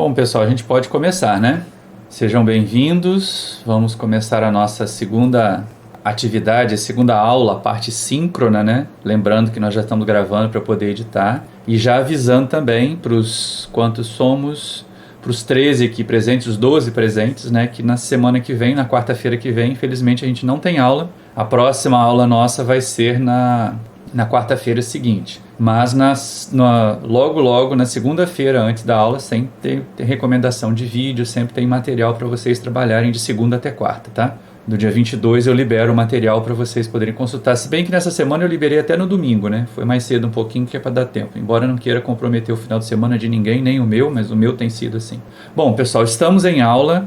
Bom, pessoal, a gente pode começar, né? Sejam bem-vindos. Vamos começar a nossa segunda atividade, a segunda aula, a parte síncrona, né? Lembrando que nós já estamos gravando para poder editar. E já avisando também para os quantos somos, para os 13 aqui presentes, os 12 presentes, né? Que na semana que vem, na quarta-feira que vem, infelizmente a gente não tem aula. A próxima aula nossa vai ser na quarta-feira seguinte. Mas logo na segunda-feira, antes da aula, sempre tem recomendação de vídeo, sempre tem material para vocês trabalharem de segunda até quarta, tá? No dia 22 eu libero o material para vocês poderem consultar. Se bem que nessa semana eu liberei até no domingo, né? Foi mais cedo um pouquinho que é para dar tempo. Embora eu não queira comprometer o final de semana de ninguém, nem o meu, mas o meu tem sido assim. Bom, pessoal, estamos em aula.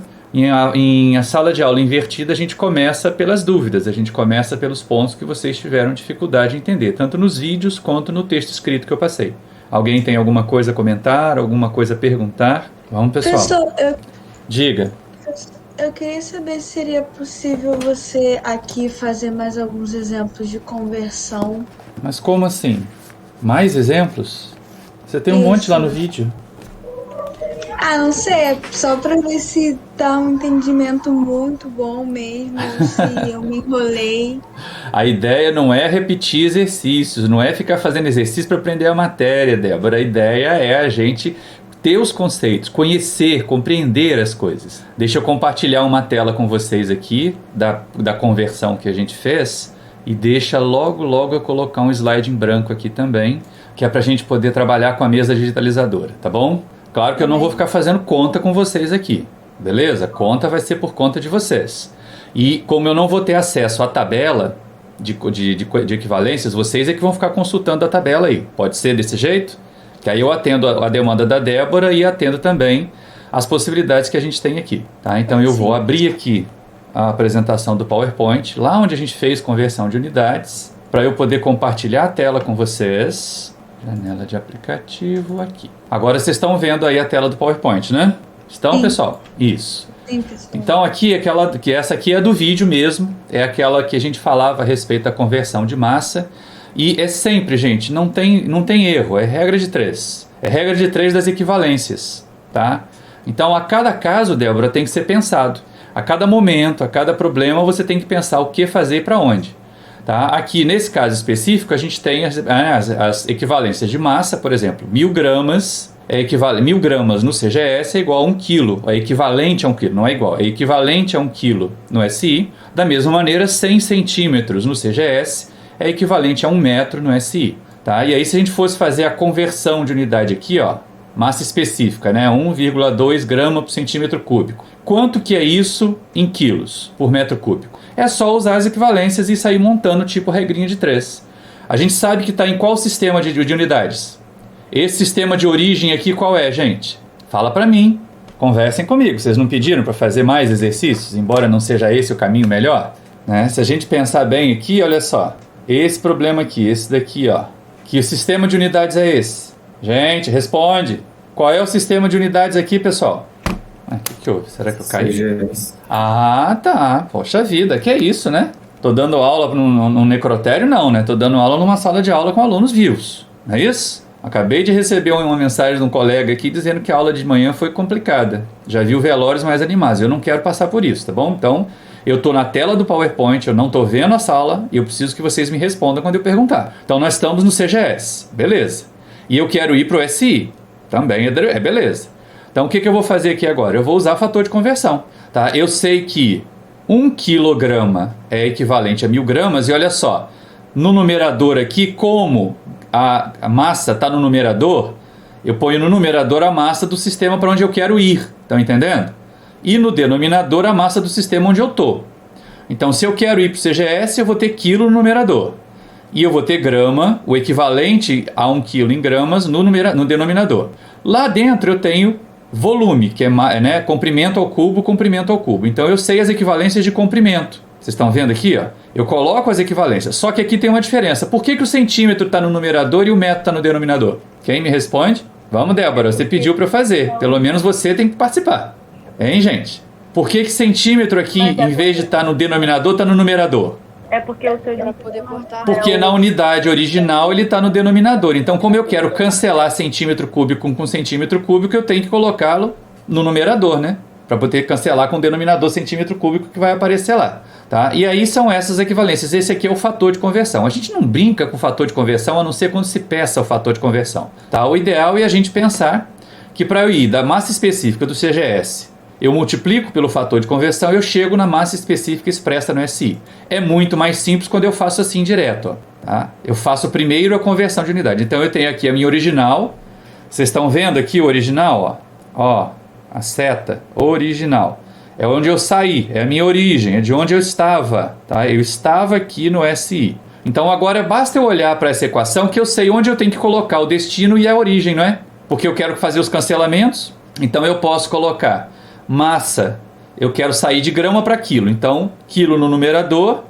Em a sala de aula invertida, a gente começa pelas dúvidas, a gente começa pelos pontos que vocês tiveram dificuldade em entender, tanto nos vídeos quanto no texto escrito que eu passei. Alguém tem alguma coisa a comentar, alguma coisa a perguntar? Vamos, pessoal. Professor, Diga. eu queria saber se seria possível você aqui fazer mais alguns exemplos de conversão. Mas como assim? Mais exemplos? Você tem um monte lá no vídeo. Ah, não sei, é só pra ver se dá um entendimento muito bom mesmo, se eu me enrolei. A ideia não é repetir exercícios, não é ficar fazendo exercício para aprender a matéria, Débora. A ideia é a gente ter os conceitos, conhecer, compreender as coisas. Deixa eu compartilhar uma tela com vocês aqui da conversão que a gente fez e deixa logo eu colocar um slide em branco aqui também, que é para a gente poder trabalhar com a mesa digitalizadora, tá bom? Claro que eu não vou ficar fazendo conta com vocês aqui, beleza? Conta vai ser por conta de vocês. E como eu não vou ter acesso à tabela de equivalências, vocês é que vão ficar consultando a tabela aí. Pode ser desse jeito? Que aí eu atendo a demanda da Débora e atendo também as possibilidades que a gente tem aqui, tá? Então eu vou abrir aqui a apresentação do PowerPoint, lá onde a gente fez conversão de unidades, para eu poder compartilhar a tela com vocês. Janela de aplicativo aqui. Agora vocês estão vendo aí a tela do PowerPoint, né? Estão, sim, pessoal? Isso. Sim, pessoal. Então aqui, essa aqui é do vídeo mesmo, é aquela que a gente falava a respeito da conversão de massa. E é sempre, gente, não tem erro, é regra de 3. É regra de 3 das equivalências, tá? Então a cada caso, Débora, tem que ser pensado. A cada momento, a cada problema, você tem que pensar o que fazer e para onde. Tá? Aqui, nesse caso específico, a gente tem as equivalências de massa, por exemplo, 1000 gramas, 1000 gramas no CGS é igual a 1 quilo, é equivalente a 1 quilo, não é igual, é equivalente a 1 quilo no SI. Da mesma maneira, 100 centímetros no CGS é equivalente a 1 metro no SI. Tá? E aí, se a gente fosse fazer a conversão de unidade aqui, ó, massa específica, né? 1,2 grama por centímetro cúbico. Quanto que é isso em quilos por metro cúbico? É só usar as equivalências e sair montando tipo regrinha de 3. A gente sabe que está em qual sistema de unidades? Esse sistema de origem aqui qual é, gente? Fala para mim. Conversem comigo. Vocês não pediram para fazer mais exercícios, embora não seja esse o caminho melhor? Né? Se a gente pensar bem aqui, olha só. Esse problema aqui, esse daqui, ó. Que sistema de unidades é esse? Gente, responde. Qual é o sistema de unidades aqui, pessoal? O que houve? Será que eu caí? CGS. Ah, tá. Poxa vida, que é isso, né? Tô dando aula num necrotério? Não, né? Tô dando aula numa sala de aula com alunos vivos. Não é isso? Acabei de receber uma mensagem de um colega aqui dizendo que a aula de manhã foi complicada. Já viu velórios mais animados. Eu não quero passar por isso, tá bom? Então, eu tô na tela do PowerPoint, eu não tô vendo a sala e eu preciso que vocês me respondam quando eu perguntar. Então, nós estamos no CGS. Beleza. E eu quero ir para o SI. Também é beleza. Então, o que eu vou fazer aqui agora? Eu vou usar fator de conversão. Tá? Eu sei que 1 quilograma é equivalente a 1000 gramas. E olha só, no numerador aqui, como a massa está no numerador, eu ponho no numerador a massa do sistema para onde eu quero ir. Estão entendendo? E no denominador a massa do sistema onde eu estou. Então, se eu quero ir para o CGS, eu vou ter quilo no numerador. E eu vou ter grama, o equivalente a 1 quilo em gramas no denominador. Lá dentro eu tenho volume, que é, né, comprimento ao cubo. Então eu sei as equivalências de comprimento. Vocês estão vendo aqui? Ó? Eu coloco as equivalências, só que aqui tem uma diferença. Por que o centímetro está no numerador e o metro está no denominador? Quem me responde? Vamos, Débora, você pediu para eu fazer. Pelo menos você tem que participar. Hein, gente? Por que centímetro aqui, em vez de estar no denominador, está no numerador? É porque o seu... Para poder cortar. Porque na unidade original ele está no denominador. Então, como eu quero cancelar centímetro cúbico com centímetro cúbico, eu tenho que colocá-lo no numerador, né? Para poder cancelar com o denominador centímetro cúbico que vai aparecer lá. Tá? E aí são essas equivalências. Esse aqui é o fator de conversão. A gente não brinca com o fator de conversão, a não ser quando se peça o fator de conversão. Tá? O ideal é a gente pensar que para eu ir da massa específica do CGS, eu multiplico pelo fator de conversão e eu chego na massa específica expressa no SI. É muito mais simples quando eu faço assim direto. Ó, tá? Eu faço primeiro a conversão de unidade. Então eu tenho aqui a minha original. Vocês estão vendo aqui o original? Ó, a seta original. É onde eu saí, é a minha origem, é de onde eu estava. Tá? Eu estava aqui no SI. Então agora basta eu olhar para essa equação que eu sei onde eu tenho que colocar o destino e a origem, não é? Porque eu quero fazer os cancelamentos. Então eu posso colocar massa, eu quero sair de grama para quilo. Então, quilo no numerador,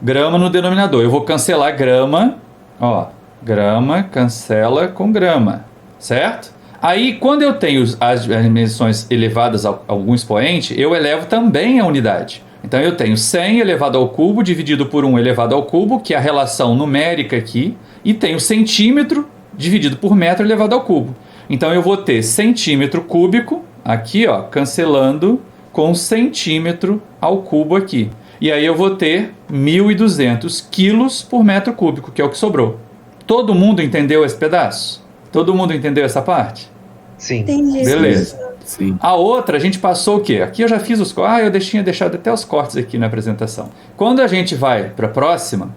grama no denominador. Eu vou cancelar grama, ó, grama cancela com grama, certo? Aí, quando eu tenho as dimensões elevadas a algum expoente, eu elevo também a unidade. Então, eu tenho 100 elevado ao cubo dividido por 1 elevado ao cubo, que é a relação numérica aqui, e tenho centímetro dividido por metro elevado ao cubo. Então, eu vou ter centímetro cúbico, aqui, ó, cancelando com centímetro ao cubo aqui. E aí eu vou ter 1.200 quilos por metro cúbico, que é o que sobrou. Todo mundo entendeu esse pedaço? Todo mundo entendeu essa parte? Sim. Entendi. Beleza. Sim. A outra, a gente passou o quê? Aqui eu já fiz os cortes. Eu tinha deixado até os cortes aqui na apresentação. Quando a gente vai para a próxima,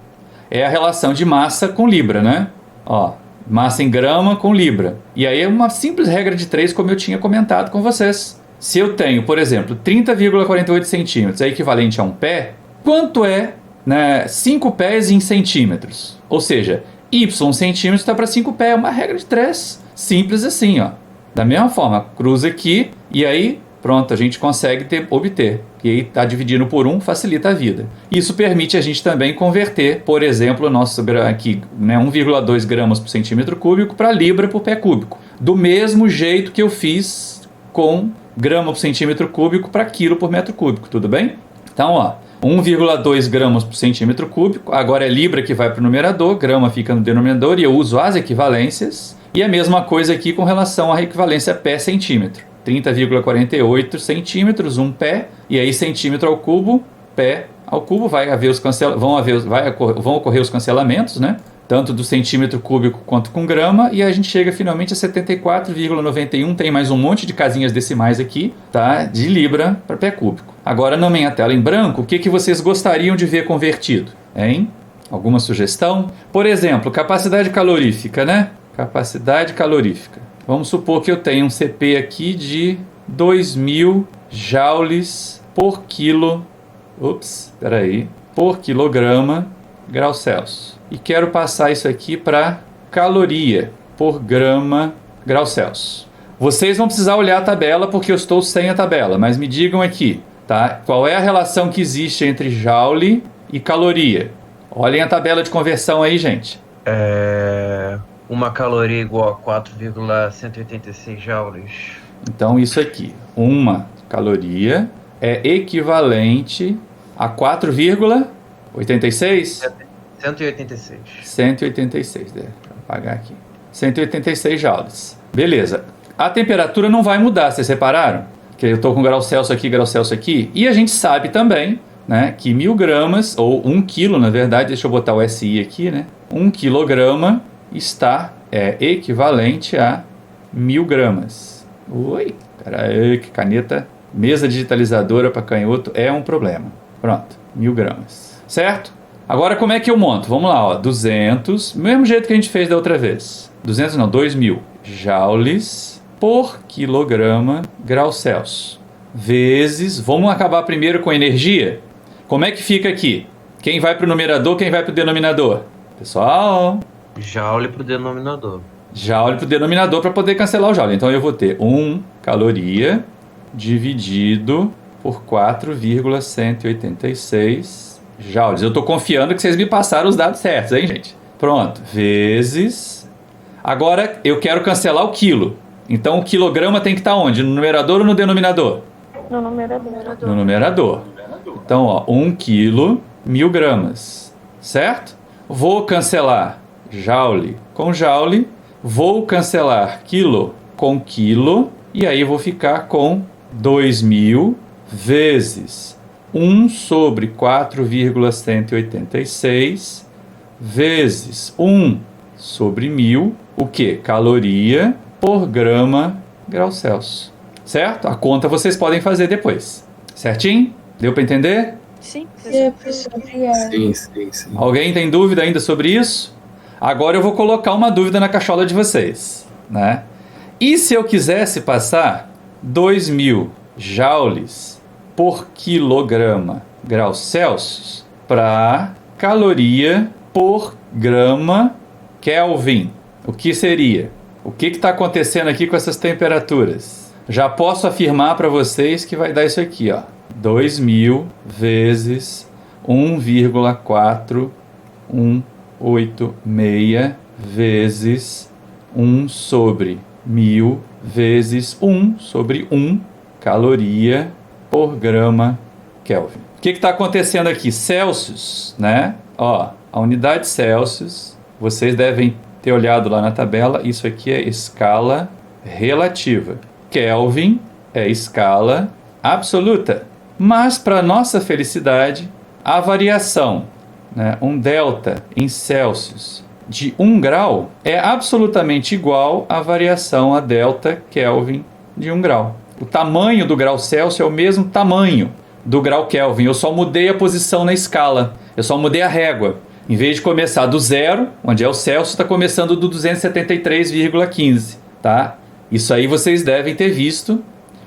é a relação de massa com libra, né? Ó, massa em grama com libra. E aí é uma simples regra de 3, como eu tinha comentado com vocês. Se eu tenho, por exemplo, 30,48 centímetros, é equivalente a um pé, quanto é, né, 5 pés em centímetros? Ou seja, y centímetros está para 5 pés, é uma regra de 3. Simples assim, ó. Da mesma forma, cruza aqui e aí, pronto, a gente consegue obter. E aí está dividindo por 1, facilita a vida. Isso permite a gente também converter, por exemplo, o nosso aqui, né, 1,2 gramas por centímetro cúbico para libra por pé cúbico. Do mesmo jeito que eu fiz com grama por centímetro cúbico para quilo por metro cúbico, tudo bem? Então, ó, 1,2 gramas por centímetro cúbico, agora é libra que vai para o numerador, grama fica no denominador e eu uso as equivalências. E a mesma coisa aqui com relação à equivalência pé centímetro. 30,48 centímetros, um pé, e aí centímetro ao cubo, pé ao cubo, vão ocorrer os cancelamentos, né? Tanto do centímetro cúbico quanto com grama, e a gente chega finalmente a 74,91, tem mais um monte de casinhas decimais aqui, tá? De libra para pé cúbico. Agora, na minha tela em branco, o que vocês gostariam de ver convertido? Hein? Alguma sugestão? Por exemplo, capacidade calorífica, né? Capacidade calorífica. Vamos supor que eu tenho um CP aqui de 2.000 joules por quilo. Por quilograma grau Celsius. E quero passar isso aqui para caloria por grama grau Celsius. Vocês vão precisar olhar a tabela porque eu estou sem a tabela, mas me digam aqui, tá? Qual é a relação que existe entre joule e caloria? Olhem a tabela de conversão aí, gente. Uma caloria igual a 4,186 joules. Então, isso aqui, uma caloria é equivalente a 4,86? 186. 186, vou apagar aqui. 186 joules. Beleza. A temperatura não vai mudar, vocês repararam? Que eu estou com grau Celsius aqui. E a gente sabe também, né, que 1.000 gramas, ou 1 quilo, na verdade, deixa eu botar o SI aqui, né? 1 quilograma é equivalente a 1.000 gramas. Oi, peraí, que caneta. Mesa digitalizadora para canhoto é um problema. Pronto, 1.000 gramas. Certo? Agora como é que eu monto? Vamos lá, ó, 200, mesmo jeito que a gente fez da outra vez. 2.000 joules por quilograma grau Celsius. Vezes, vamos acabar primeiro com energia? Como é que fica aqui? Quem vai para o numerador, quem vai para o denominador? Pessoal... Joule para o denominador. Joule para o denominador para poder cancelar o joule. Então eu vou ter 1 caloria dividido por 4,186 joules. Eu estou confiando que vocês me passaram os dados certos, hein, gente? Pronto. Vezes... Agora eu quero cancelar o quilo. Então o quilograma tem que estar onde? No numerador ou no denominador? No numerador. No numerador. Então, ó, 1 quilo, 1.000 gramas. Certo? Vou cancelar joule com joule. Vou cancelar quilo com quilo. E aí eu vou ficar com 2000 vezes 1 sobre 4,186 vezes 1 sobre 1000, o que? Caloria por grama grau Celsius. Certo? A conta vocês podem fazer depois. Certinho? Deu para entender? Sim. É, professor, obrigada. Sim. Alguém tem dúvida ainda sobre isso? Agora eu vou colocar uma dúvida na cachola de vocês, né? E se eu quisesse passar 2000 joules por quilograma grau Celsius para caloria por grama Kelvin? O que seria? O que está acontecendo aqui com essas temperaturas? Já posso afirmar para vocês que vai dar isso aqui, ó. 2000 vezes 1,4186 vezes 1 sobre 1000 vezes 1 sobre 1 caloria por grama Kelvin. O que está acontecendo aqui? Celsius, né? Ó, a unidade Celsius, vocês devem ter olhado lá na tabela, isso aqui é escala relativa. Kelvin é escala absoluta. Mas, para nossa felicidade, a variação, né, um delta em Celsius de 1 grau é absolutamente igual à variação a delta Kelvin de 1 grau. O tamanho do grau Celsius é o mesmo tamanho do grau Kelvin. Eu só mudei a posição na escala. Eu só mudei a régua. Em vez de começar do zero, onde é o Celsius, está começando do 273,15. Tá? Isso aí vocês devem ter visto,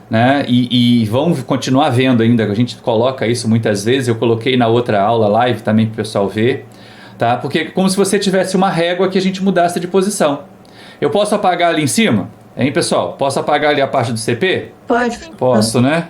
né? E vão continuar vendo ainda. A gente coloca isso muitas vezes. Eu coloquei na outra aula live também para o pessoal ver. Tá? Porque é como se você tivesse uma régua que a gente mudasse de posição. Eu posso apagar ali em cima? Hein, pessoal? Posso apagar ali a parte do CP? Pode. Posso, né?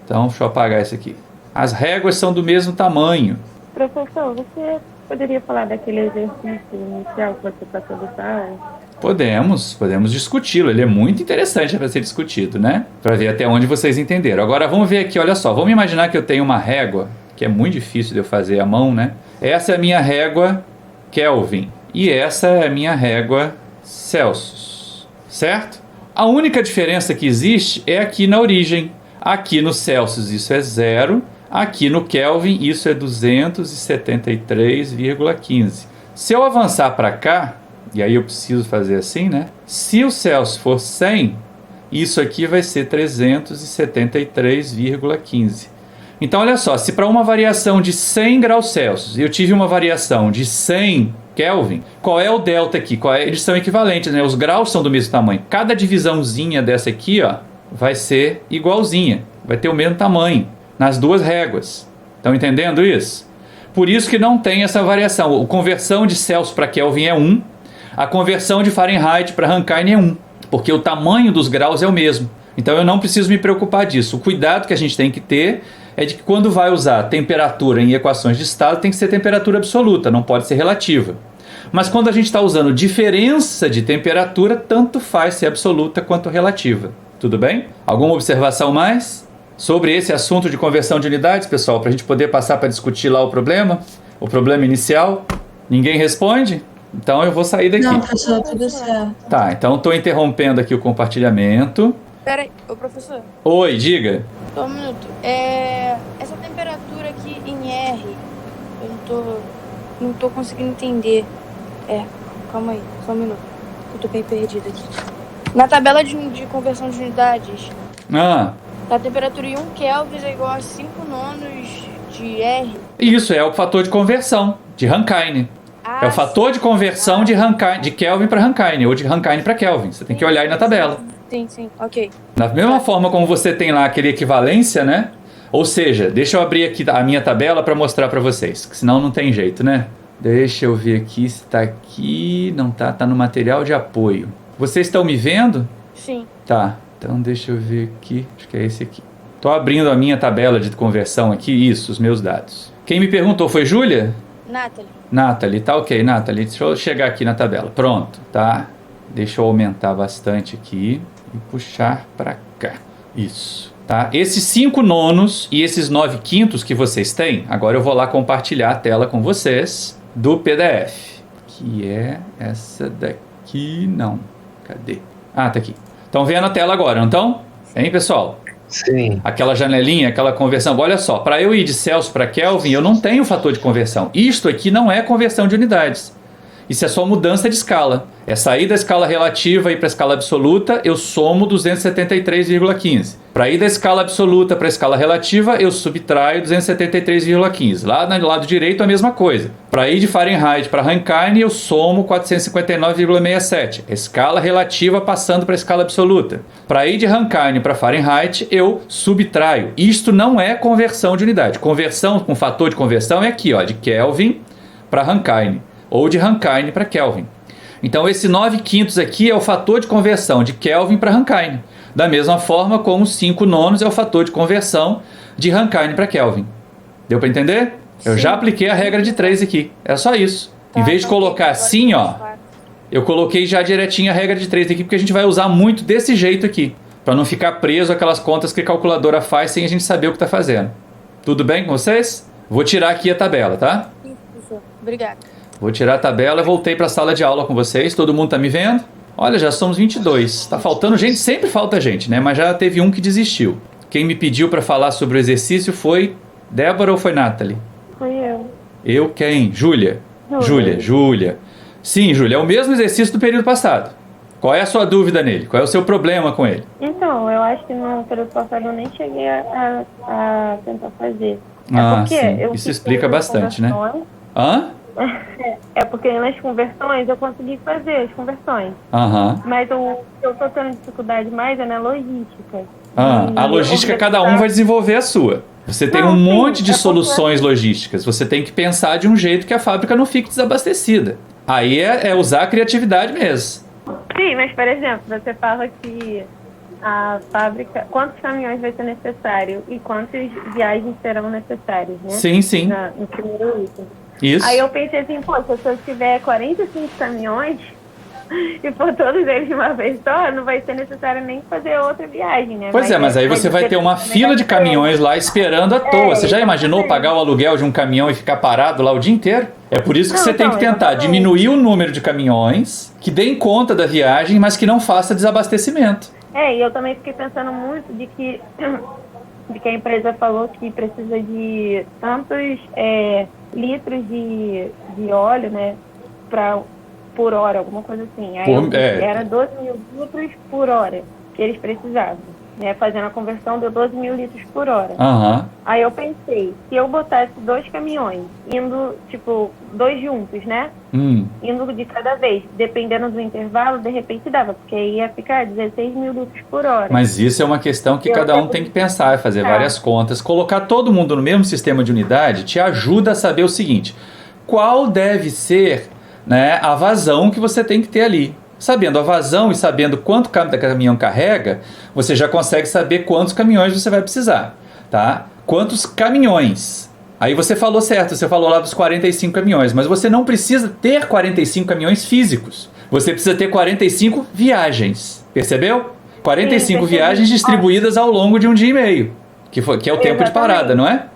Então, deixa eu apagar isso aqui. As réguas são do mesmo tamanho. Professor, você poderia falar daquele exercício inicial que você passou do sal? Podemos discuti-lo. Ele é muito interessante para ser discutido, né? Para ver até onde vocês entenderam. Agora, vamos ver aqui, olha só. Vamos imaginar que eu tenho uma régua, que é muito difícil de eu fazer à mão, né? Essa é a minha régua Kelvin. E essa é a minha régua Celsius. Certo? A única diferença que existe é aqui na origem. Aqui no Celsius isso é 0. Aqui no Kelvin isso é 273,15. Se eu avançar para cá, e aí eu preciso fazer assim, né? Se o Celsius for 100, isso aqui vai ser 373,15. Então, olha só, se para uma variação de 100 graus Celsius eu tive uma variação de 100 Kelvin, qual é o delta aqui? Eles são equivalentes, né? Os graus são do mesmo tamanho. Cada divisãozinha dessa aqui, ó, vai ser igualzinha. Vai ter o mesmo tamanho nas duas réguas. Estão entendendo isso? Por isso que não tem essa variação. A conversão de Celsius para Kelvin é 1. A conversão de Fahrenheit para Rankine é 1. Porque o tamanho dos graus é o mesmo. Então eu não preciso me preocupar disso. O cuidado que a gente tem que ter é de que quando vai usar temperatura em equações de estado, tem que ser temperatura absoluta, não pode ser relativa. Mas quando a gente está usando diferença de temperatura, tanto faz ser absoluta quanto relativa. Tudo bem? Alguma observação mais sobre esse assunto de conversão de unidades, pessoal? Para a gente poder passar para discutir lá o problema inicial? Ninguém responde? Então eu vou sair daqui. Não, professor, tudo certo. Tá, então estou interrompendo aqui o compartilhamento. Peraí, ô professor, Oi, diga. só um minuto. Essa temperatura aqui em R, eu não tô conseguindo entender. Calma aí, só um minuto. Eu tô bem perdido aqui. Na tabela de conversão de unidades, a temperatura em 1 Kelvin é igual a 5 nonos de R. Isso é o fator de conversão de Rankine. É o fator de conversão de Kelvin para Rankine, ou de Rankine para Kelvin. Você tem que olhar aí na tabela. Sim, ok. Da mesma forma como você tem lá aquele equivalência, né? Ou seja, deixa eu abrir aqui a minha tabela para mostrar para vocês, que senão não tem jeito, né? Deixa eu ver aqui se está aqui. Não tá, tá no material de apoio. Vocês estão me vendo? Sim. Tá, então deixa eu ver aqui. Acho que é esse aqui. Tô abrindo a minha tabela de conversão aqui, isso, os meus dados. Quem me perguntou foi Júlia? Nathalie, tá ok, Nathalie. Deixa eu chegar aqui na tabela. Pronto, tá? Deixa eu aumentar bastante aqui e puxar para cá. Isso, tá? Esses 5 nonos e esses 9 quintos que vocês têm, agora eu vou lá compartilhar a tela com vocês do PDF. Que é essa daqui, não. Cadê? Ah, tá aqui. Estão vendo a tela agora, não estão? Hein, pessoal? Sim. Aquela janelinha, aquela conversão. Olha só, para eu ir de Celsius para Kelvin, eu não tenho fator de conversão. Isto aqui não é conversão de unidades. Isso é só mudança de escala. É sair da escala relativa e ir para a escala absoluta, eu somo 273,15. Para ir da escala absoluta para a escala relativa, eu subtraio 273,15. Lá no lado direito, a mesma coisa. Para ir de Fahrenheit para Rankine, eu somo 459,67. Escala relativa passando para a escala absoluta. Para ir de Rankine para Fahrenheit, eu subtraio. Isto não é conversão de unidade. Conversão com fator de conversão é aqui, ó, de Kelvin para Rankine. Ou de Rankine para Kelvin. Então esse 9/5 aqui é o fator de conversão de Kelvin para Rankine. Da mesma forma como 5/9 é o fator de conversão de Rankine para Kelvin. Deu para entender? Eu já apliquei a regra de 3 aqui. É só isso. Em vez de colocar assim, ó, eu coloquei já direitinho a regra de 3 aqui, porque a gente vai usar muito desse jeito aqui. Para não ficar preso aquelas contas que a calculadora faz sem a gente saber o que está fazendo. Tudo bem com vocês? Vou tirar aqui a tabela, tá? Sim, professor. Obrigado. Vou tirar a tabela e voltei para a sala de aula com vocês. Todo mundo tá me vendo? Olha, já somos 22. Tá faltando gente? Sempre falta gente, né? Mas já teve um que desistiu. Quem me pediu para falar sobre o exercício foi Débora ou foi Nathalie? Fui eu. Eu quem? Júlia. Júlia. Sim, Júlia, é o mesmo exercício do período passado. Qual é a sua dúvida nele? Qual é o seu problema com ele? Então, eu acho que no período passado eu nem cheguei a tentar fazer. Porque isso explica bastante, né? Hã? É porque nas conversões eu consegui fazer as conversões. Mas o que eu tô tendo dificuldade mais é na logística. A logística cada um vai desenvolver a sua. Você tem um monte de soluções logísticas. Você tem que pensar de um jeito que a fábrica não fique desabastecida. Aí é usar a criatividade mesmo. Sim, mas por exemplo, você fala que a fábrica, quantos caminhões vai ser necessário e quantas viagens serão necessárias, né? Sim. No primeiro item. Isso. Aí eu pensei assim, poxa, se eu tiver 45 caminhões e for todos eles de uma vez só, não vai ser necessário nem fazer outra viagem, né? Pois mas aí você vai ter uma fila de caminhões lá esperando à toa. Você já imaginou pagar o aluguel de um caminhão e ficar parado lá o dia inteiro? É por isso que você tem que tentar diminuir o número de caminhões que deem conta da viagem, mas que não faça desabastecimento. E eu também fiquei pensando muito de que a empresa falou que precisa de tantos litros de óleo, né, por hora, alguma coisa assim. Aí era 12 mil litros por hora que eles precisavam, né, fazendo a conversão deu 12 mil litros por hora. Aí eu pensei, se eu botasse 2 caminhões, indo, tipo, 2 juntos, né, indo de cada vez, dependendo do intervalo, de repente dava, porque aí ia ficar 16 mil litros por hora. Mas isso é uma questão que cada um tem que pensar, fazer várias contas. Colocar todo mundo no mesmo sistema de unidade te ajuda a saber o seguinte: qual deve ser, né, a vazão que você tem que ter ali. Sabendo a vazão e sabendo quanto cada caminhão carrega, você já consegue saber quantos caminhões você vai precisar, tá? Quantos caminhões? Aí você falou certo, você falou lá dos 45 caminhões, mas você não precisa ter 45 caminhões físicos. Você precisa ter 45 viagens, percebeu? 45 viagens distribuídas ao longo de um dia e meio, que é o tempo de parada, não é?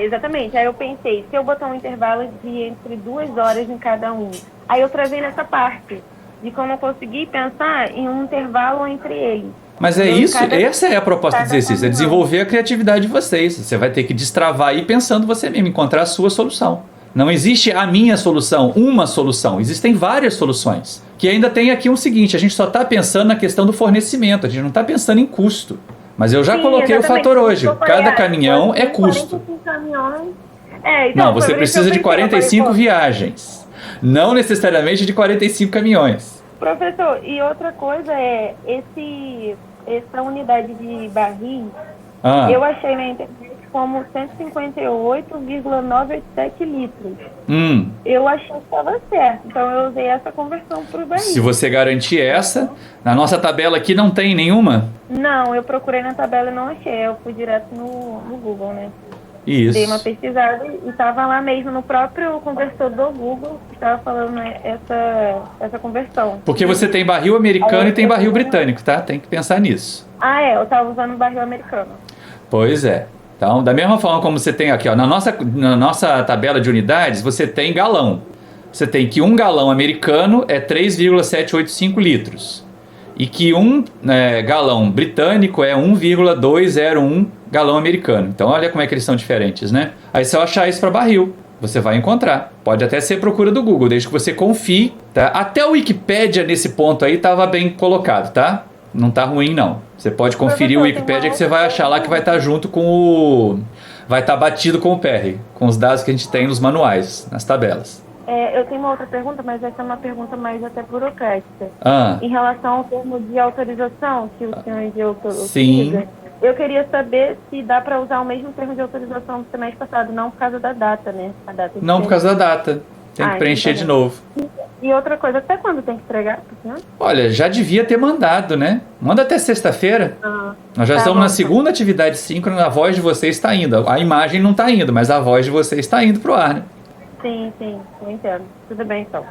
Exatamente. Aí eu pensei, se eu botar um intervalo de entre 2 horas em cada um, aí eu travei nessa parte de como eu consegui pensar em um intervalo entre eles. Mas essa é a proposta do exercício, é desenvolver a criatividade de vocês. Você vai ter que destravar aí pensando você mesmo, encontrar a sua solução. Não existe a minha solução, uma solução, existem várias soluções. Que ainda tem aqui o seguinte, a gente só está pensando na questão do fornecimento, a gente não está pensando em custo. Mas eu já coloquei o fator hoje, cada caminhão é custo. Não, você precisa de 45 viagens. Não necessariamente de 45 caminhões. Professor, e outra coisa essa unidade de barris, eu achei na internet como 158,987 litros. Eu achei que estava certo, então eu usei essa conversão para o barril. Se você garantir essa, na nossa tabela aqui não tem nenhuma? Não, eu procurei na tabela e não achei, eu fui direto no Google, né? Isso. Dei uma pesquisada e estava lá mesmo no próprio conversor do Google, estava falando essa conversão. Porque você tem barril americano e tem barril britânico, tá? Tem que pensar nisso. Eu estava usando barril americano. Pois é. Então, da mesma forma como você tem aqui, ó, na nossa tabela de unidades, você tem galão. Você tem que 1 galão americano é 3,785 litros. e que um galão britânico é 1,201 galão americano. Então olha como é que eles são diferentes, né? Aí se eu achar isso para barril, você vai encontrar. Pode até ser procura do Google, desde que você confie, tá? Até o Wikipédia nesse ponto aí estava bem colocado, tá? Não tá ruim, não. Você pode conferir o Wikipédia que você vai achar lá que vai estar junto com o... Vai estar batido com o PR, com os dados que a gente tem nos manuais, nas tabelas. Eu tenho uma outra pergunta, mas essa é uma pergunta mais até burocrática. Ah, Em relação ao termo de autorização que o senhor enviou pelo sim. SIGA, eu queria saber se dá para usar o mesmo termo de autorização do semestre passado, não por causa da data, né? A data Não por causa da data. Tem que preencher de novo. E outra coisa, até quando tem que entregar pro senhor? Olha, já devia ter mandado, né? Manda até sexta-feira. Nós já estamos na segunda atividade síncrona, a voz de vocês está indo. A imagem não está indo, mas a voz de vocês está indo pro ar, né? Sim, eu entendo. Tudo bem, então.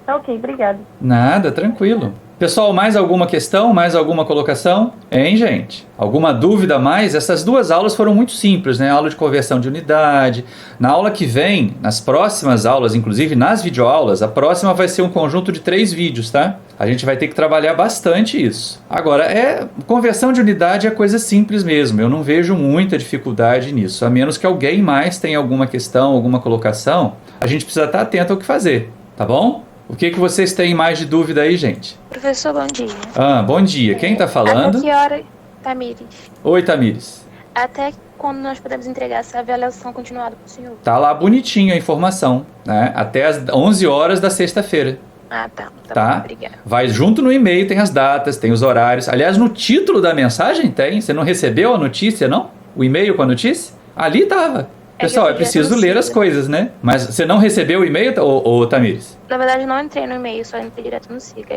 Tá ok, obrigado. Nada, tranquilo. Pessoal, mais alguma questão? Mais alguma colocação? Hein, gente? Alguma dúvida a mais? Essas duas aulas foram muito simples, né? Aula de conversão de unidade. Na aula que vem, nas próximas aulas, inclusive nas videoaulas, a próxima vai ser um conjunto de 3 vídeos, tá? A gente vai ter que trabalhar bastante isso. Agora, conversão de unidade é coisa simples mesmo. Eu não vejo muita dificuldade nisso. A menos que alguém mais tenha alguma questão, alguma colocação, a gente precisa estar atento ao que fazer, tá bom? O que vocês têm mais de dúvida aí, gente? Professor, bom dia. Bom dia. Quem tá falando? Até que hora, Tamires? Oi, Tamires. Até quando nós podemos entregar essa avaliação continuada pro senhor? Tá lá bonitinho a informação, né? Até as 11 horas da sexta-feira. Tá bom, obrigada. Vai junto no e-mail, tem as datas, tem os horários. Aliás, no título da mensagem tem. Você não recebeu a notícia, não? O e-mail com a notícia? Ali tava. Pessoal, é preciso ler as coisas, né? Mas você não recebeu o e-mail, ô Tamires? Na verdade, eu não entrei no e-mail, só entrei direto no SIGA.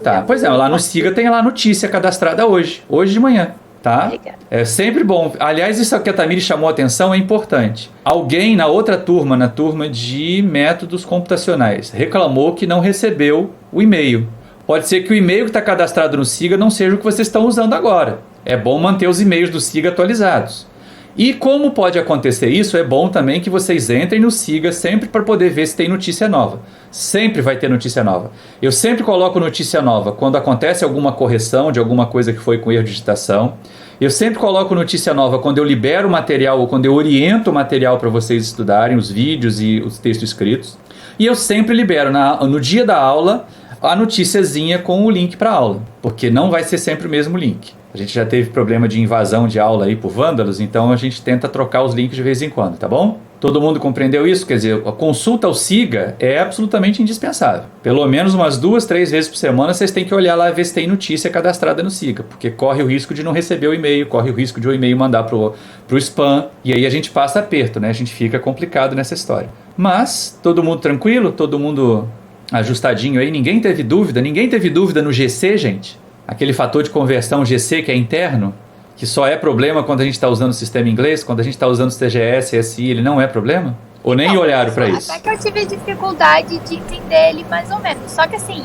Tá. Pois é, lá no SIGA tem lá a notícia cadastrada hoje de manhã, tá? Obrigada. É sempre bom. Aliás, isso que a Tamires chamou a atenção é importante. Alguém na outra turma, na turma de métodos computacionais, reclamou que não recebeu o e-mail. Pode ser que o e-mail que está cadastrado no SIGA não seja o que vocês estão usando agora. É bom manter os e-mails do SIGA atualizados. E como pode acontecer isso, é bom também que vocês entrem no SIGA sempre para poder ver se tem notícia nova. Sempre vai ter notícia nova. Eu sempre coloco notícia nova quando acontece alguma correção de alguma coisa que foi com erro de digitação. Eu sempre coloco notícia nova quando eu libero o material ou quando eu oriento o material para vocês estudarem, os vídeos e os textos escritos. E eu sempre libero no dia da aula a noticiazinha com o link para a aula, porque não vai ser sempre o mesmo link. A gente já teve problema de invasão de aula aí por vândalos, então a gente tenta trocar os links de vez em quando, tá bom? Todo mundo compreendeu isso? Quer dizer, a consulta ao SIGA é absolutamente indispensável. Pelo menos umas 2, 3 vezes por semana vocês têm que olhar lá e ver se tem notícia cadastrada no SIGA, porque corre o risco de não receber o e-mail, corre o risco de o e-mail mandar pro spam, e aí a gente passa aperto, né? A gente fica complicado nessa história. Mas, todo mundo tranquilo? Todo mundo ajustadinho aí? Ninguém teve dúvida? Ninguém teve dúvida no GC, gente? Aquele fator de conversão GC que é interno, que só é problema quando a gente está usando o sistema inglês, quando a gente está usando o TGS, SI, ele não é problema? Ou nem olharam para isso? Até que eu tive dificuldade de entender ele mais ou menos. Só que assim,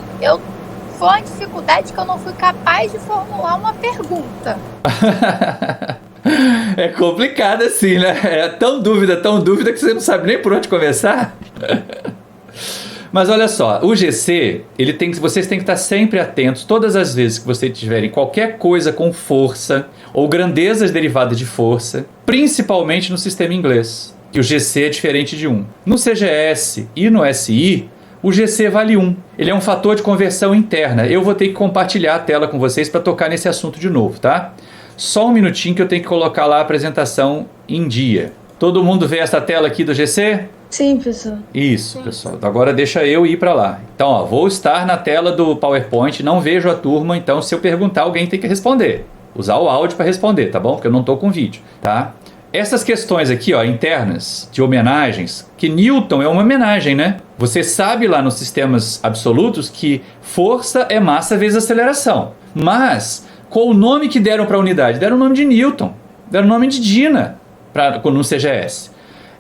foi uma dificuldade que eu não fui capaz de formular uma pergunta. É complicado assim, né? É tão dúvida que você não sabe nem por onde começar. Mas olha só, o GC, vocês têm que estar sempre atentos, todas as vezes que vocês tiverem qualquer coisa com força ou grandezas derivadas de força, principalmente no sistema inglês, que o GC é diferente de 1. No CGS e no SI, o GC vale 1. Ele é um fator de conversão interna. Eu vou ter que compartilhar a tela com vocês para tocar nesse assunto de novo, tá? Só um minutinho que eu tenho que colocar lá a apresentação em dia. Todo mundo vê essa tela aqui do GC? Sim, professor. Isso, pessoal. Agora deixa eu ir para lá. Então, ó, vou estar na tela do PowerPoint, não vejo a turma, então se eu perguntar, alguém tem que responder. Usar o áudio para responder, tá bom? Porque eu não estou com vídeo, tá? Essas questões aqui, ó, internas, de homenagens, que Newton é uma homenagem, né? Você sabe lá nos sistemas absolutos que força é massa vezes aceleração. Mas, qual o nome que deram para a unidade? Deram o nome de Newton, deram o nome de Dina no CGS.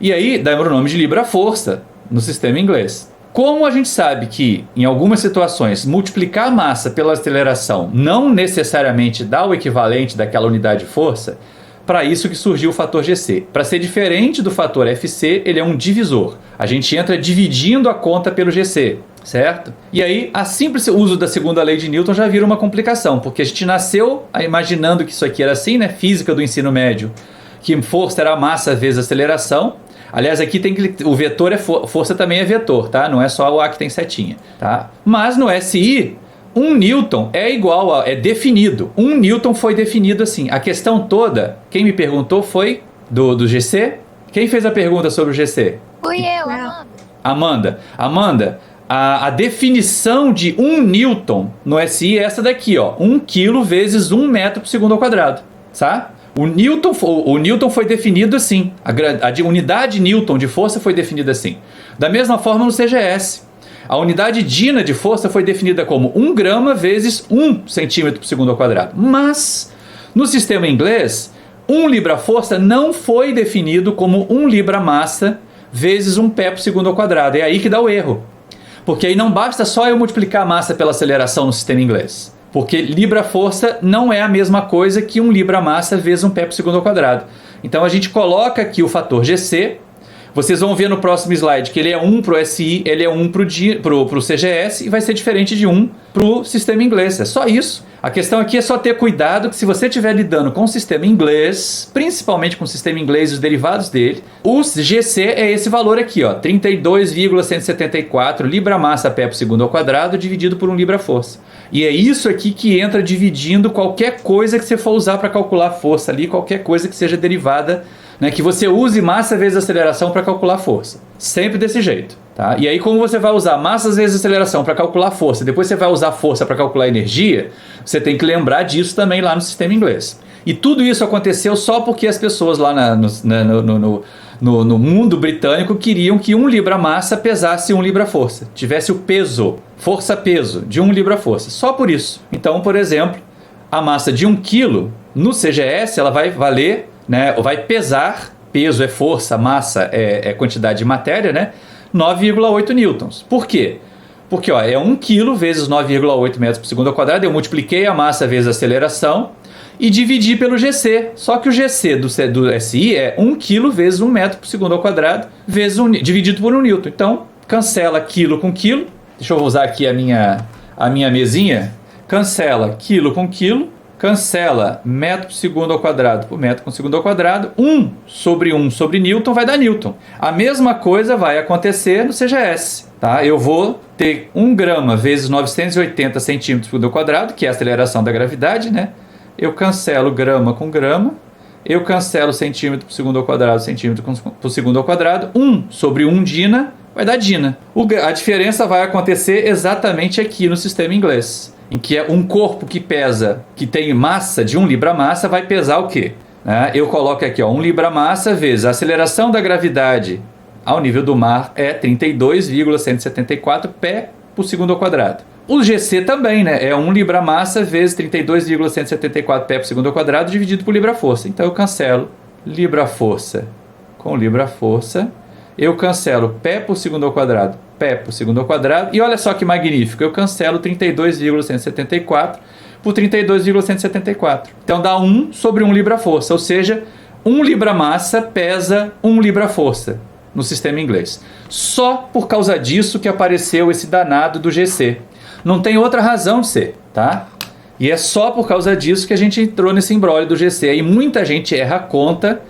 E aí, deram o nome de Libra-força no sistema inglês. Como a gente sabe que, em algumas situações, multiplicar a massa pela aceleração não necessariamente dá o equivalente daquela unidade de força, para isso que surgiu o fator GC. Para ser diferente do fator FC, ele é um divisor. A gente entra dividindo a conta pelo GC, certo? E aí, a simples uso da segunda lei de Newton já vira uma complicação, porque a gente nasceu imaginando que isso aqui era assim, né? Física do ensino médio, que força era massa vezes aceleração. Aliás, aqui tem que o vetor força também é vetor, tá? Não é só o A que tem setinha, tá? Mas no SI, 1 Newton é igual é definido. 1 Newton foi definido assim. A questão toda, quem me perguntou foi do GC? Quem fez a pergunta sobre o GC? Fui eu, Amanda. Amanda, a definição de 1 Newton no SI é essa daqui, ó. 1 kg vezes 1 metro por segundo ao quadrado, tá? O Newton foi definido assim. A unidade Newton de força foi definida assim. Da mesma forma no CGS. A unidade Dina de força foi definida como 1 grama vezes 1 centímetro por segundo ao quadrado. Mas, no sistema inglês, 1 libra-força não foi definido como 1 libra-massa vezes 1 pé por segundo ao quadrado. É aí que dá o erro. Porque aí não basta só eu multiplicar a massa pela aceleração no sistema inglês. Porque libra-força não é a mesma coisa que 1 libra-massa vezes 1 pé por segundo ao quadrado. Então a gente coloca aqui o fator GC. Vocês vão ver no próximo slide que ele é 1 para o SI, ele é 1 para o CGS e vai ser diferente de 1 para o sistema inglês. É só isso. A questão aqui é só ter cuidado que se você estiver lidando com o sistema inglês, principalmente com o sistema inglês e os derivados dele, o GC é esse valor aqui, ó, 32,174 libra-massa pé por segundo ao quadrado dividido por 1 libra-força. E é isso aqui que entra dividindo qualquer coisa que você for usar para calcular a força ali, qualquer coisa que seja derivada, né, que você use massa vezes aceleração para calcular força. Sempre desse jeito. Tá? E aí, como você vai usar massas vezes aceleração para calcular força, depois você vai usar força para calcular energia, você tem que lembrar disso também lá no sistema inglês. E tudo isso aconteceu só porque as pessoas lá no mundo britânico queriam que 1 libra-massa pesasse 1 libra-força. Tivesse o peso, força-peso de 1 libra-força. Só por isso. Então, por exemplo, a massa de 1 kg no CGS ela vai valer, né, vai pesar, peso é força, massa é quantidade de matéria, né, 9,8 newtons. Por quê? Porque ó, é 1 kg vezes 9,8 metros por segundo ao quadrado, eu multipliquei a massa vezes a aceleração e dividi pelo GC. Só que o GC do SI é 1 kg vezes 1 metro por segundo ao quadrado vezes dividido por 1 newton. Então, cancela quilo com quilo. Deixa eu usar aqui a minha mesinha. Cancela quilo com quilo. Cancela metro por segundo ao quadrado por metro por segundo ao quadrado. 1 sobre Newton vai dar Newton. A mesma coisa vai acontecer no CGS. Tá? Eu vou ter 1 grama vezes 980 centímetros por segundo ao quadrado, que é a aceleração da gravidade, né? Eu cancelo grama com grama. Eu cancelo centímetro por segundo ao quadrado, centímetro por segundo ao quadrado. 1 sobre 1 Dina vai dar Dina. A diferença vai acontecer exatamente aqui no sistema inglês, em que é um corpo que pesa, que tem massa de 1 libra-massa, vai pesar o quê? Eu coloco aqui, ó, 1 libra-massa vezes a aceleração da gravidade ao nível do mar é 32,174 pé por segundo ao quadrado. O GC também, né? É 1 libra-massa vezes 32,174 pé por segundo ao quadrado dividido por libra-força. Então eu cancelo libra-força com libra-força. Eu cancelo pé por segundo ao quadrado, pé por segundo ao quadrado. E olha só que magnífico, eu cancelo 32,174 por 32,174. Então dá 1 sobre 1 libra-força, ou seja, 1 libra-massa pesa 1 libra-força no sistema inglês. Só por causa disso que apareceu esse danado do GC. Não tem outra razão de ser, tá? E é só por causa disso que a gente entrou nesse imbróglio do GC. E muita gente erra a conta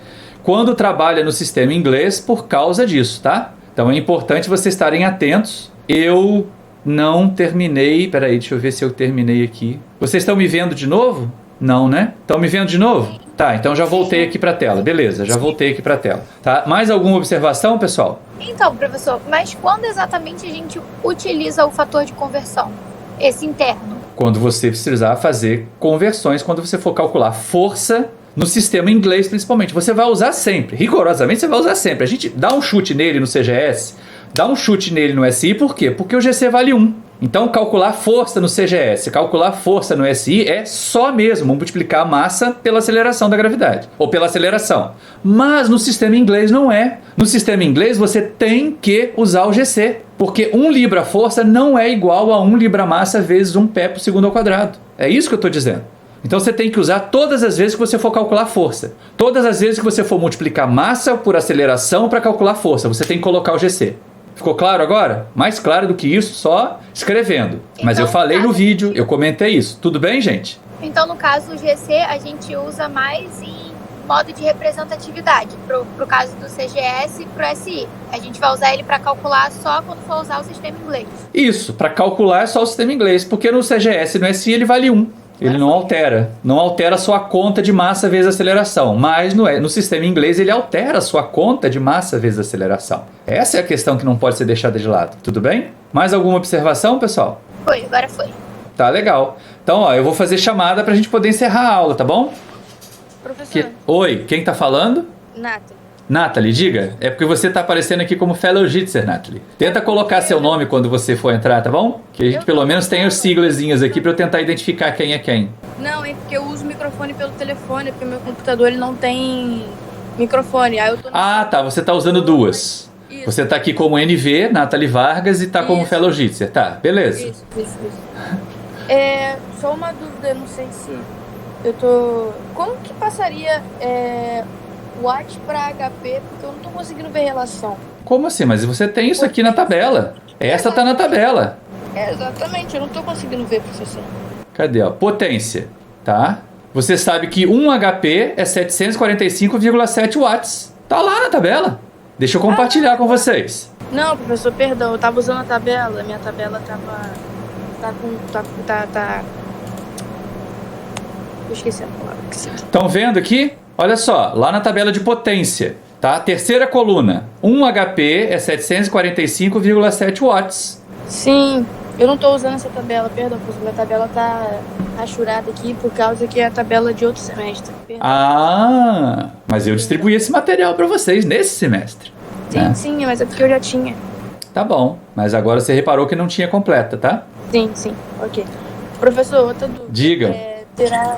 quando trabalha no sistema inglês por causa disso, tá? Então é importante vocês estarem atentos. Eu não terminei... Peraí, deixa eu ver se eu terminei aqui. Vocês estão me vendo de novo? Não, né? Estão me vendo de novo? Tá, então já voltei aqui para a tela. Beleza, já voltei aqui para a tela. Tá? Mais alguma observação, pessoal? Então, professor, mas quando exatamente a gente utiliza o fator de conversão? Esse interno? Quando você precisar fazer conversões, quando você for calcular força no sistema inglês, principalmente. Você vai usar sempre, rigorosamente você vai usar sempre. A gente dá um chute nele no CGS, dá um chute nele no SI, por quê? Porque o GC vale 1. Então, calcular força no CGS, calcular força no SI é só mesmo multiplicar a massa pela aceleração da gravidade, ou pela aceleração. Mas no sistema inglês não é. No sistema inglês você tem que usar o GC, porque 1 libra-força não é igual a 1 libra-massa vezes 1 pé por segundo ao quadrado. É isso que eu estou dizendo. Então você tem que usar todas as vezes que você for calcular força. Todas as vezes que você for multiplicar massa por aceleração para calcular força, você tem que colocar o GC. Ficou claro agora? Mais claro do que isso, só escrevendo. Mas eu falei no vídeo, eu comentei isso. Tudo bem, gente? Então, no caso, o GC a gente usa mais em modo de representatividade. Pro caso do CGS e pro SI. A gente vai usar ele para calcular só quando for usar o sistema inglês. Isso, para calcular é só o sistema inglês, porque no CGS e no SI ele vale 1. Ele não altera. Não altera a sua conta de massa vezes aceleração. Mas no sistema inglês ele altera a sua conta de massa vezes aceleração. Essa é a questão que não pode ser deixada de lado. Tudo bem? Mais alguma observação, pessoal? Foi, agora foi. Tá legal. Então, ó, eu vou fazer chamada pra gente poder encerrar a aula, tá bom? Professor, Oi, quem tá falando? Nathalie. Nathalie, diga. É porque você tá aparecendo aqui como Fellow Jitzer, Nathalie. Tenta colocar seu nome quando você for entrar, tá bom? Que a gente pelo menos tem os siglazinhos aqui pra eu tentar identificar quem é quem. Não, é porque eu uso o microfone pelo telefone, porque meu computador ele não tem microfone. Aí eu tô no... Ah, tá. Você tá usando duas. Isso. Você tá aqui como NV, Nathalie Vargas, e tá como Isso. Fellow Jitzer. Tá, beleza. Isso. Só uma dúvida, eu não sei se eu tô... Como que passaria Watt pra HP? Porque eu não tô conseguindo ver relação. Como assim? Mas você tem isso aqui na tabela. Essa tá na tabela. Exatamente, eu não tô conseguindo ver, professor. Cadê, ó? Potência, tá? Você sabe que 1 HP é 745,7 watts. Tá lá na tabela. Deixa eu compartilhar com vocês. Não, professor, perdão, eu tava usando a tabela, minha tabela tava... Eu esqueci a palavra que você... Estão vendo aqui? Olha só, lá na tabela de potência, tá? Terceira coluna, 1 HP é 745,7 watts. Sim, eu não tô usando essa tabela, perdão, professor, minha tabela tá rachurada aqui por causa que é a tabela de outro semestre. Perdão. Ah, mas eu distribuí esse material para vocês nesse semestre. Sim, sim, mas é porque eu já tinha. Tá bom, mas agora você reparou que não tinha completa, tá? Sim, ok. Professor, outra dúvida. Diga. Terá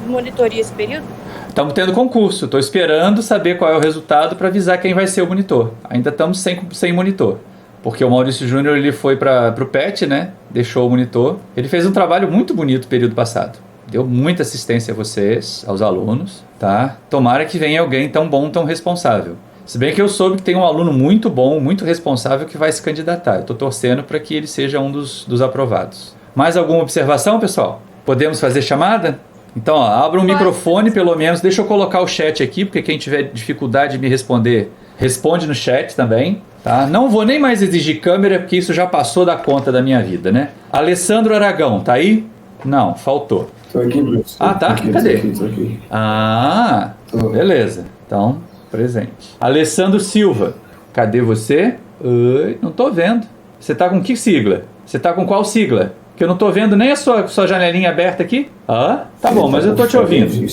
monitoria esse período? Estamos tendo concurso, estou esperando saber qual é o resultado para avisar quem vai ser o monitor. Ainda estamos sem monitor, porque o Maurício Júnior ele foi para o PET, né? Deixou o monitor. Ele fez um trabalho muito bonito no período passado. Deu muita assistência a vocês, aos alunos, tá? Tomara que venha alguém tão bom, tão responsável. Se bem que eu soube que tem um aluno muito bom, muito responsável que vai se candidatar. Eu estou torcendo para que ele seja um dos aprovados. Mais alguma observação, pessoal? Podemos fazer chamada? Então, ó, abra um microfone pelo menos. Deixa eu colocar o chat aqui, porque quem tiver dificuldade de me responder, responde no chat também. Tá? Não vou nem mais exigir câmera, porque isso já passou da conta da minha vida, né? Alessandro Aragão, tá aí? Não, faltou. Tô aqui, professor. Ah, tá? Aqui, Cadê? Tô aqui. Ah, beleza. Então, presente. Alessandro Silva, cadê você? Oi, não tô vendo. Você tá com que sigla? Você tá com qual sigla? Que eu não tô vendo nem a sua janelinha aberta aqui. Ah, tá bom, mas eu tô te ouvindo.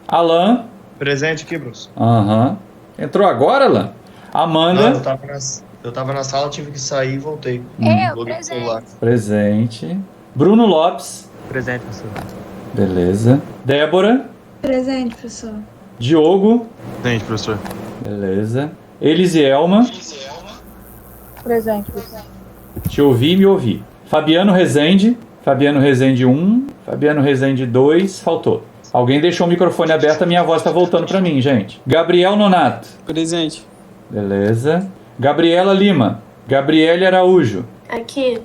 Alan. Presente aqui, Bruce. Aham. Entrou agora, Alan? Amanda. Não, eu tava na sala, tive que sair e voltei. Presente. Presente. Bruno Lopes. Presente, professor. Beleza. Débora. Presente, professor. Diogo. Presente, professor. Beleza. Elisielma. Presente, professor. Te ouvi e me ouvi. Fabiano Rezende. Fabiano Rezende 1. Fabiano Rezende 2. Faltou. Alguém deixou o microfone aberto, a minha voz tá voltando pra mim, gente. Gabriel Nonato. Presente. Beleza. Gabriela Lima. Gabriele Araújo. Aqui.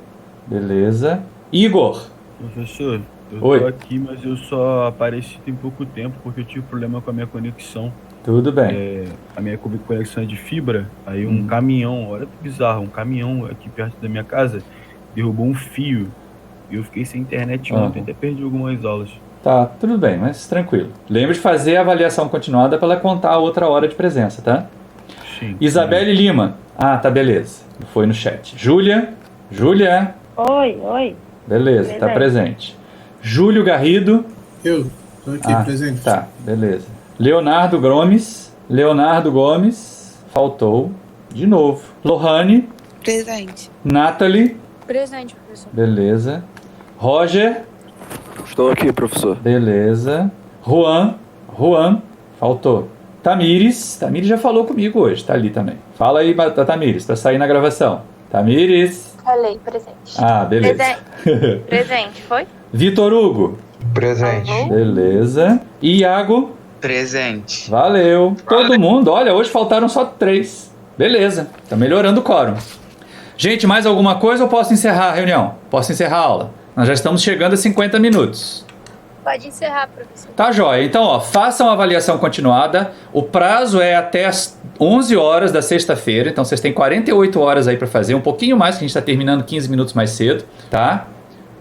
Beleza. Igor. Professor, eu Oi. tô aqui, mas eu só apareci tem pouco tempo porque eu tive problema com a minha conexão. Tudo bem. A minha conexão é de fibra, aí um caminhão, olha que bizarro, um caminhão aqui perto da minha casa derrubou um fio. E eu fiquei sem internet ontem, até perdi algumas aulas. Tá, tudo bem, mas tranquilo. Lembre de fazer a avaliação continuada para ela contar a outra hora de presença, tá? Sim. Isabelle Lima. Ah, tá, beleza. Foi no chat. Júlia. Júlia. Oi. Beleza, tá presente. Júlio Garrido. Eu tô aqui, presente. Tá, beleza. Leonardo Gomes. Leonardo Gomes. Faltou. De novo. Lohane. Presente. Nathalie. Presente, professor. Beleza. Roger. Estou aqui, professor. Beleza. Juan. Faltou. Tamires. Tamires já falou comigo hoje, tá ali também. Fala aí, Tamires, pra sair na gravação. Tamires. Falei, presente. Ah, beleza. Presente, foi? Vitor Hugo. Presente. Beleza. E Iago? Presente. Valeu. Todo mundo. Olha, hoje faltaram só 3. Beleza. Tá melhorando o quórum. Gente, mais alguma coisa ou posso encerrar a reunião? Posso encerrar a aula? Nós já estamos chegando a 50 minutos. Pode encerrar, professor. Tá jóia. Então, ó, façam a avaliação continuada. O prazo é até as 11 horas da sexta-feira. Então, vocês têm 48 horas aí para fazer. Um pouquinho mais, que a gente está terminando 15 minutos mais cedo, tá?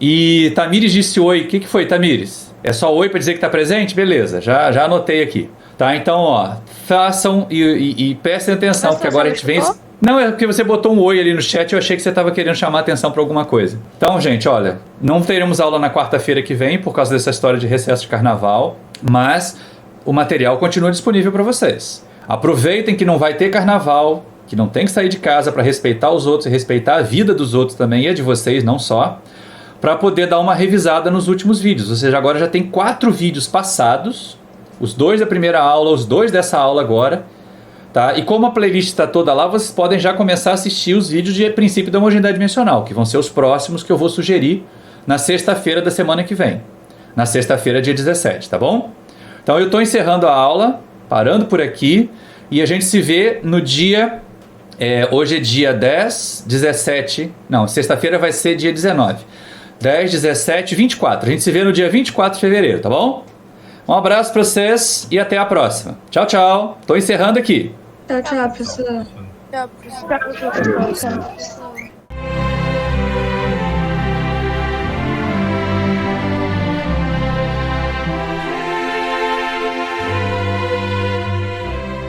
E Tamires disse oi. O que foi, Tamires? É só oi para dizer que tá presente? Beleza, já anotei aqui. Tá, então, ó, façam e prestem atenção, porque agora a gente vem... Não, é porque você botou um oi ali no chat, eu achei que você estava querendo chamar a atenção para alguma coisa. Então, gente, olha, não teremos aula na quarta-feira que vem por causa dessa história de recesso de carnaval, mas o material continua disponível para vocês. Aproveitem que não vai ter carnaval, que não tem que sair de casa para respeitar os outros e respeitar a vida dos outros também e a de vocês, não só, para poder dar uma revisada nos últimos vídeos. Ou seja, agora já tem 4 vídeos passados, os 2 da primeira aula, os 2 dessa aula agora. Tá? E como a playlist está toda lá, vocês podem já começar a assistir os vídeos de princípio da homogeneidade dimensional, que vão ser os próximos que eu vou sugerir na sexta-feira da semana que vem. Na sexta-feira, dia 17, tá bom? Então eu estou encerrando a aula, parando por aqui, e a gente se vê no dia... hoje é dia 10, 17... Não, sexta-feira vai ser dia 19. 10, 17, 24. A gente se vê no dia 24 de fevereiro, tá bom? Um abraço para vocês e até a próxima. Tchau, tchau. Estou encerrando aqui. Tchau, professor. Tchau, professor.